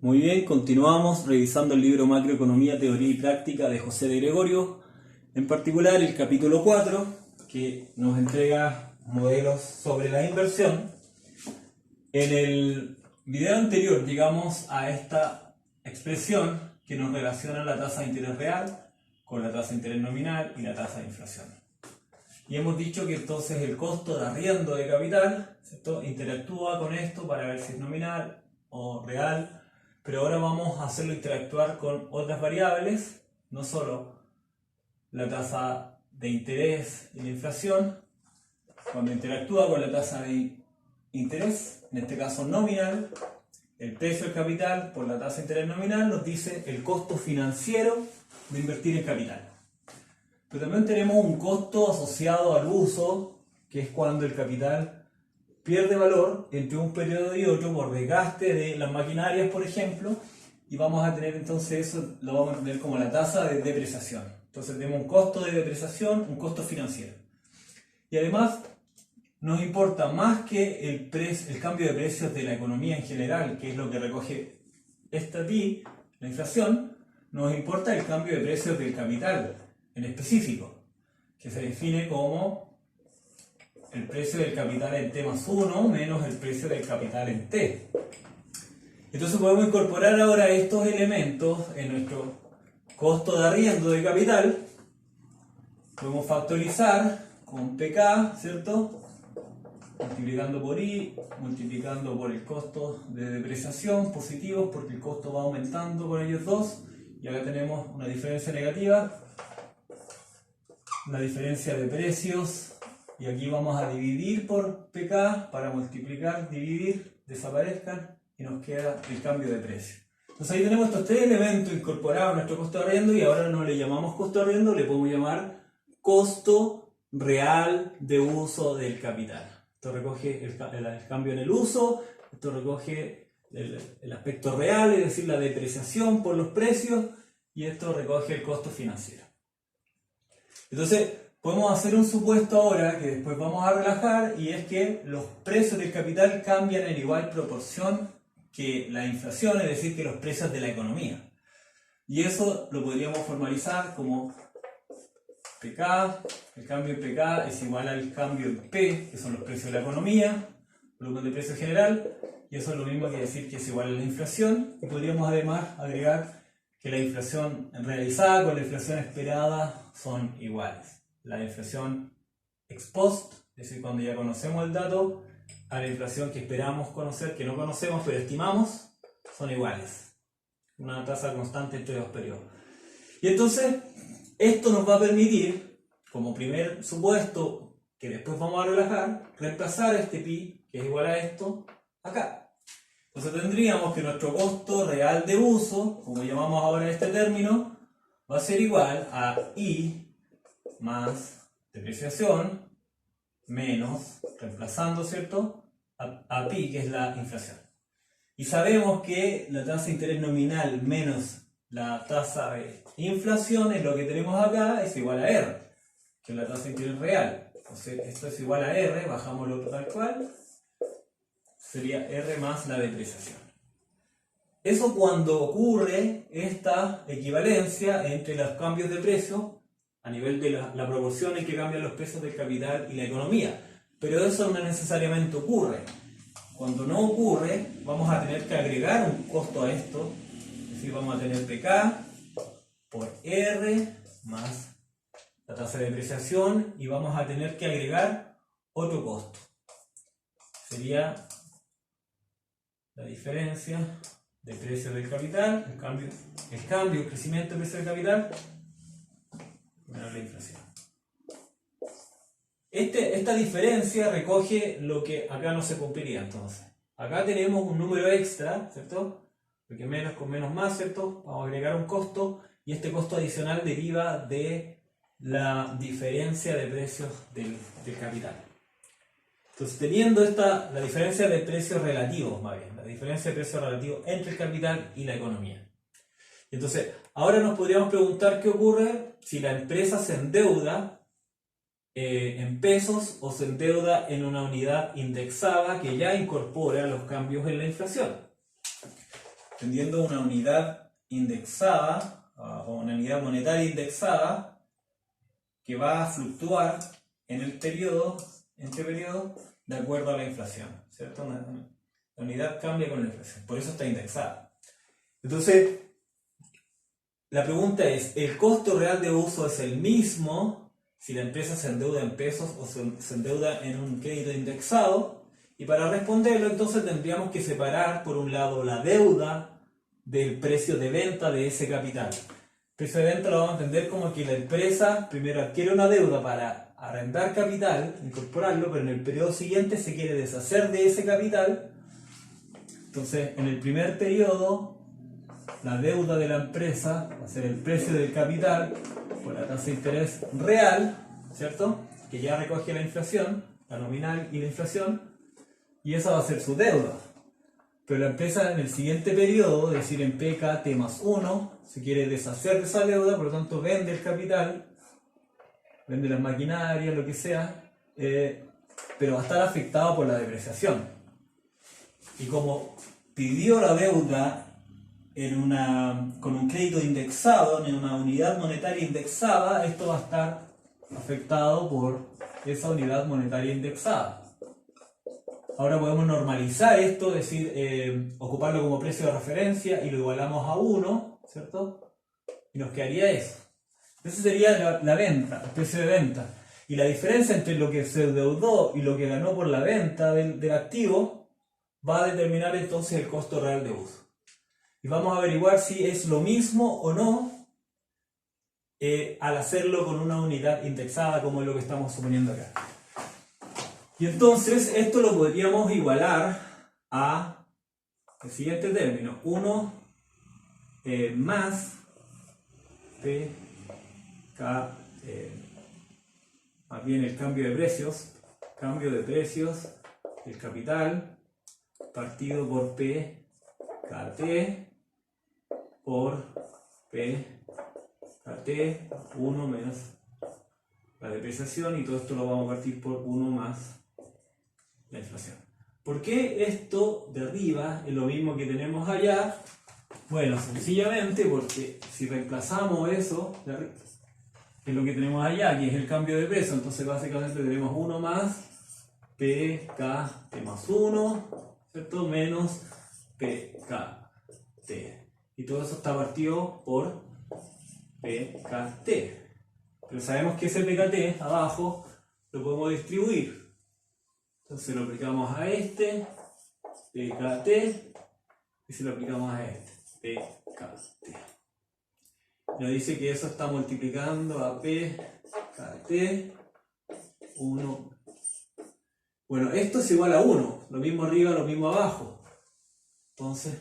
Muy bien, continuamos revisando el libro Macroeconomía, Teoría y Práctica de José de Gregorio, en particular el capítulo 4, que nos entrega modelos sobre la inversión. En el video anterior llegamos a esta expresión que nos relaciona la tasa de interés real con la tasa de interés nominal y la tasa de inflación. Y hemos dicho que entonces el costo de arriendo de capital, ¿cierto?, interactúa con esto para ver si es nominal o real. Pero ahora vamos a hacerlo interactuar con otras variables, no solo la tasa de interés y la inflación. Cuando interactúa con la tasa de interés, en este caso nominal, el precio del capital por la tasa de interés nominal nos dice el costo financiero de invertir en capital. Pero también tenemos un costo asociado al uso, que es cuando el capital pierde valor entre un periodo y otro por desgaste de las maquinarias, por ejemplo, y vamos a tener entonces eso, lo vamos a tener como la tasa de depreciación. Entonces tenemos un costo de depreciación, un costo financiero. Y además nos importa más que el cambio de precios de la economía en general, que es lo que recoge esta TI, la inflación, nos importa el cambio de precios del capital en específico, que se define como el precio del capital en T más 1 menos el precio del capital en T. Entonces podemos incorporar ahora estos elementos en nuestro costo de arriendo de capital. Podemos factorizar con PK, ¿cierto? Multiplicando por I, multiplicando por el costo de depreciación, positivos, porque el costo va aumentando con ellos dos. Y acá tenemos una diferencia negativa, una diferencia de precios. Y aquí vamos a dividir por PK para multiplicar, dividir, desaparezcan y nos queda el cambio de precio. Entonces ahí tenemos estos tres elementos incorporados a nuestro costo de arriendo y ahora no le llamamos costo de arriendo, le podemos llamar costo real de uso del capital. Esto recoge el cambio en el uso, esto recoge el aspecto real, es decir, la depreciación por los precios, y esto recoge el costo financiero. Entonces, podemos hacer un supuesto ahora que después vamos a relajar, y es que los precios del capital cambian en igual proporción que la inflación, es decir, que los precios de la economía. Y eso lo podríamos formalizar como PK, el cambio en PK es igual al cambio en P, que son los precios de la economía, volumen de precio general, y eso es lo mismo que decir que es igual a la inflación, y podríamos además agregar que la inflación realizada con la inflación esperada son iguales. La inflación ex post, es decir, cuando ya conocemos el dato, a la inflación que esperamos conocer, que no conocemos pero estimamos, son iguales. Una tasa constante entre dos periodos. Y entonces, esto nos va a permitir, como primer supuesto, que después vamos a relajar, reemplazar este pi, que es igual a esto, acá. Entonces tendríamos que nuestro costo real de uso, como llamamos ahora este término, va a ser igual a I más depreciación menos, reemplazando, ¿cierto?, a pi, que es la inflación. Y sabemos que la tasa de interés nominal menos la tasa de inflación es lo que tenemos acá, es igual a R, que es la tasa de interés real. Entonces esto es igual a R, bajamos lo otro tal cual, sería R más la depreciación. Eso cuando ocurre esta equivalencia entre los cambios de precio a nivel de la proporción en que cambian los precios del capital y la economía. Pero eso no necesariamente ocurre. Cuando no ocurre, vamos a tener que agregar un costo a esto. Es decir, vamos a tener PK por R más la tasa de depreciación y vamos a tener que agregar otro costo. Sería la diferencia de precio del capital, el crecimiento del precio del capital, menos la inflación. Esta diferencia recoge lo que acá no se cumpliría entonces. Acá tenemos un número extra, ¿cierto? Porque menos con menos más, ¿cierto? Vamos a agregar un costo y este costo adicional deriva de la diferencia de precios del capital. Entonces, teniendo la diferencia de precios relativos, más bien, la diferencia de precios relativos entre el capital y la economía. Entonces, ahora nos podríamos preguntar qué ocurre si la empresa se endeuda en pesos o se endeuda en una unidad indexada que ya incorpora los cambios en la inflación. tendiendo a una unidad indexada, o una unidad monetaria indexada, que va a fluctuar en el periodo, entre periodos, de acuerdo a la inflación, ¿cierto? La unidad cambia con la inflación, por eso está indexada. Entonces, la pregunta es, ¿el costo real de uso es el mismo si la empresa se endeuda en pesos o se endeuda en un crédito indexado? Y para responderlo, entonces tendríamos que separar, por un lado, la deuda del precio de venta de ese capital. El precio de venta lo vamos a entender como que la empresa primero adquiere una deuda para arrendar capital, incorporarlo, pero en el periodo siguiente se quiere deshacer de ese capital. Entonces, en el primer periodo, la deuda de la empresa va a ser el precio del capital por la tasa de interés real, ¿cierto? Que ya recoge la inflación, la nominal y la inflación, y esa va a ser su deuda. Pero la empresa en el siguiente periodo, es decir, en PKT más 1, se quiere deshacer de esa deuda, por lo tanto vende el capital, vende las maquinarias, lo que sea, pero va a estar afectado por la depreciación. Y como pidió la deuda con un crédito indexado, en una unidad monetaria indexada, esto va a estar afectado por esa unidad monetaria indexada. Ahora podemos normalizar esto, es decir, ocuparlo como precio de referencia y lo igualamos a 1, ¿cierto? Y nos quedaría eso. Ese sería la venta, el precio de venta. Y la diferencia entre lo que se endeudó y lo que ganó por la venta del activo va a determinar entonces el costo real de uso. Y vamos a averiguar si es lo mismo o no al hacerlo con una unidad indexada, como es lo que estamos suponiendo acá. Y entonces esto lo podríamos igualar a el siguiente término, 1 más PK, más bien el cambio de precios del capital partido por PKT por PKT, 1 menos la depreciación, y todo esto lo vamos a partir por 1 más la inflación. ¿Por qué esto de arriba es lo mismo que tenemos allá? Bueno, sencillamente porque si reemplazamos eso, que es lo que tenemos allá, que es el cambio de peso, entonces básicamente tenemos 1 más PKT más 1, ¿cierto? Menos PKT. Y todo eso está partido por PKT. Pero sabemos que ese PKT abajo lo podemos distribuir. Entonces lo aplicamos a este, PKT, y se lo aplicamos a este, PKT. Nos dice que eso está multiplicando a PKT 1. Bueno, esto es igual a 1, lo mismo arriba, lo mismo abajo. Entonces,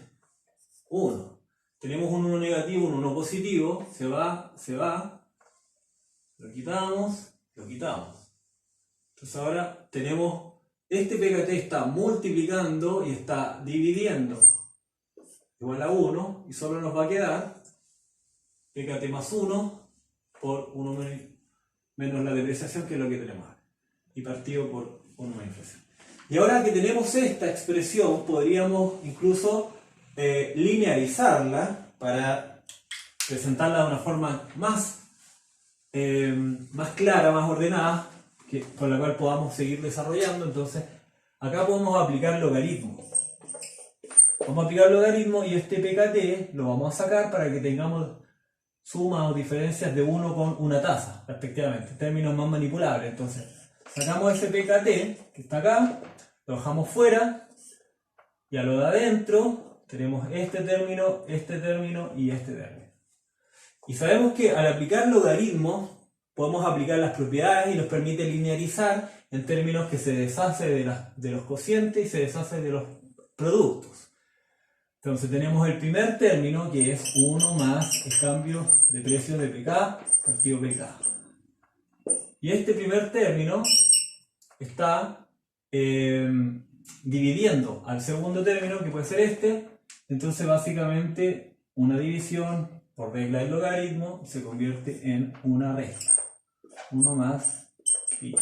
1. Tenemos un 1 negativo, un 1 positivo, se va, lo quitamos. Entonces ahora tenemos, este PKT está multiplicando y está dividiendo, igual a 1, y solo nos va a quedar PKT más 1 por 1 menos la depreciación, que es lo que tenemos ahora, y partido por 1 más inflación. Y ahora que tenemos esta expresión, podríamos incluso linearizarla para presentarla de una forma más clara, más ordenada, con la cual podamos seguir desarrollando. Entonces, acá podemos aplicar logaritmo. Vamos a aplicar logaritmo y este PKT lo vamos a sacar para que tengamos sumas o diferencias de 1 con una tasa, respectivamente, términos más manipulables. Entonces, sacamos ese PKT que está acá, lo dejamos fuera, y a lo de adentro tenemos este término y este término. Y sabemos que al aplicar logaritmos podemos aplicar las propiedades y nos permite linearizar en términos que se deshace de los cocientes y se deshace de los productos. Entonces tenemos el primer término, que es 1 más el cambio de precio de PK partido PK. Y este primer término está dividiendo al segundo término, que puede ser este. Entonces básicamente una división por regla del logaritmo se convierte en una resta. 1 más pi.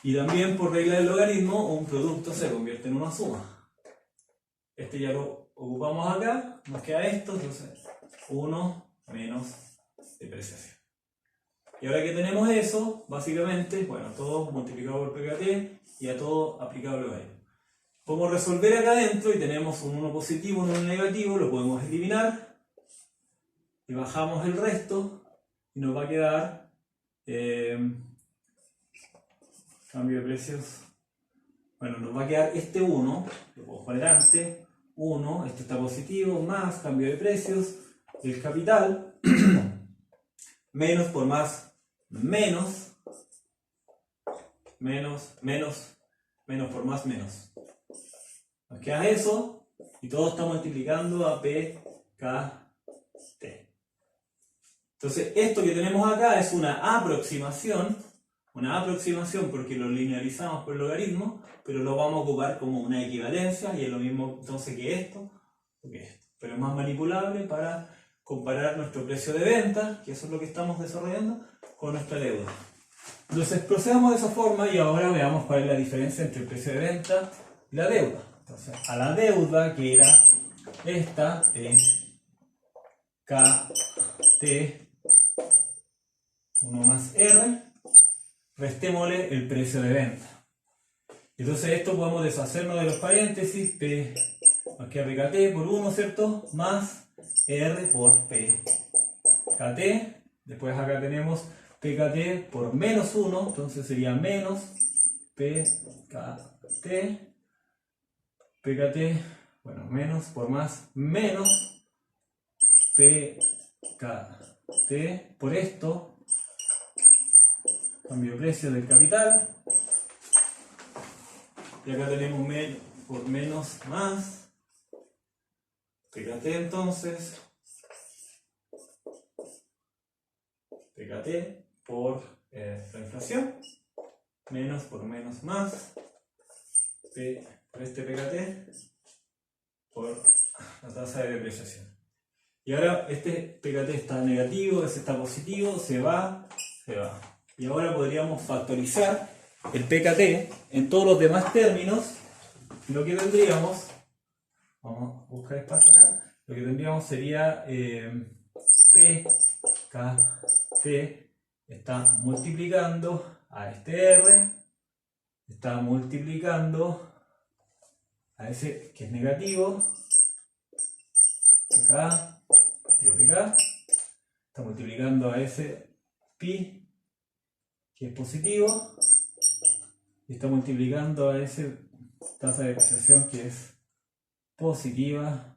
Y también por regla del logaritmo un producto se convierte en una suma. Este ya lo ocupamos acá, nos queda esto, entonces 1 menos depreciación. Y ahora que tenemos eso, básicamente, bueno, todo multiplicado por PKT y a todo aplicado logaritmo. Podemos resolver acá adentro y tenemos un 1 positivo, un 1 negativo, lo podemos eliminar y bajamos el resto y nos va a quedar cambio de precios. Bueno, nos va a quedar este 1, lo puedo poner antes, 1, este está positivo, más cambio de precios, el capital, menos por más, menos por más, menos. Nos queda eso, y todo está multiplicando a PKT. Entonces, esto que tenemos acá es una aproximación porque lo linealizamos por logaritmo, pero lo vamos a ocupar como una equivalencia, y es lo mismo entonces que esto, pero es más manipulable para comparar nuestro precio de venta, que eso es lo que estamos desarrollando, con nuestra deuda. Entonces procedamos de esa forma y ahora veamos cuál es la diferencia entre el precio de venta y la deuda. Entonces, a la deuda, que era esta, KT 1 más R, restémosle el precio de venta. Entonces esto podemos deshacernos de los paréntesis, P nos queda PKT por 1, ¿cierto? Más R por PKT. Después acá tenemos PKT por menos 1, entonces sería menos PKT. PKT, bueno, menos por más, menos PKT por esto, cambio de precio del capital, y acá tenemos por menos más, PKT entonces, PKT por la inflación, menos por menos más, por este PKT por la tasa de depreciación. Y ahora este PKT está negativo, ese está positivo, se va. Y ahora podríamos factorizar el PKT en todos los demás términos. Lo que tendríamos, vamos a buscar espacio acá, lo que tendríamos sería PKT está multiplicando a este R, está multiplicando a ese que es negativo, acá, PK, está multiplicando a ese pi que es positivo, y está multiplicando a ese tasa de depreciación que es positiva.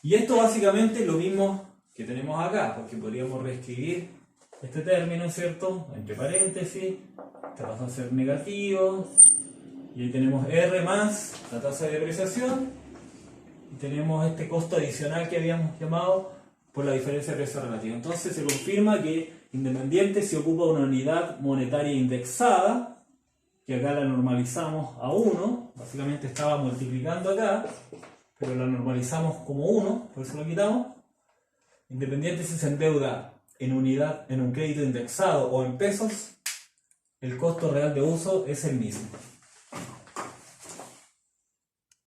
Y esto básicamente es lo mismo que tenemos acá, porque podríamos reescribir este término, ¿cierto? Entre paréntesis, este pasa a ser negativo. Y ahí tenemos R más la tasa de depreciación. Y tenemos este costo adicional que habíamos llamado por la diferencia de precio relativo. Entonces se confirma que Independiente se ocupa una unidad monetaria indexada, que acá la normalizamos a 1. Básicamente estaba multiplicando acá, pero la normalizamos como 1, por eso lo quitamos. Independiente si se endeuda en unidad, en un crédito indexado o en pesos, el costo real de uso es el mismo.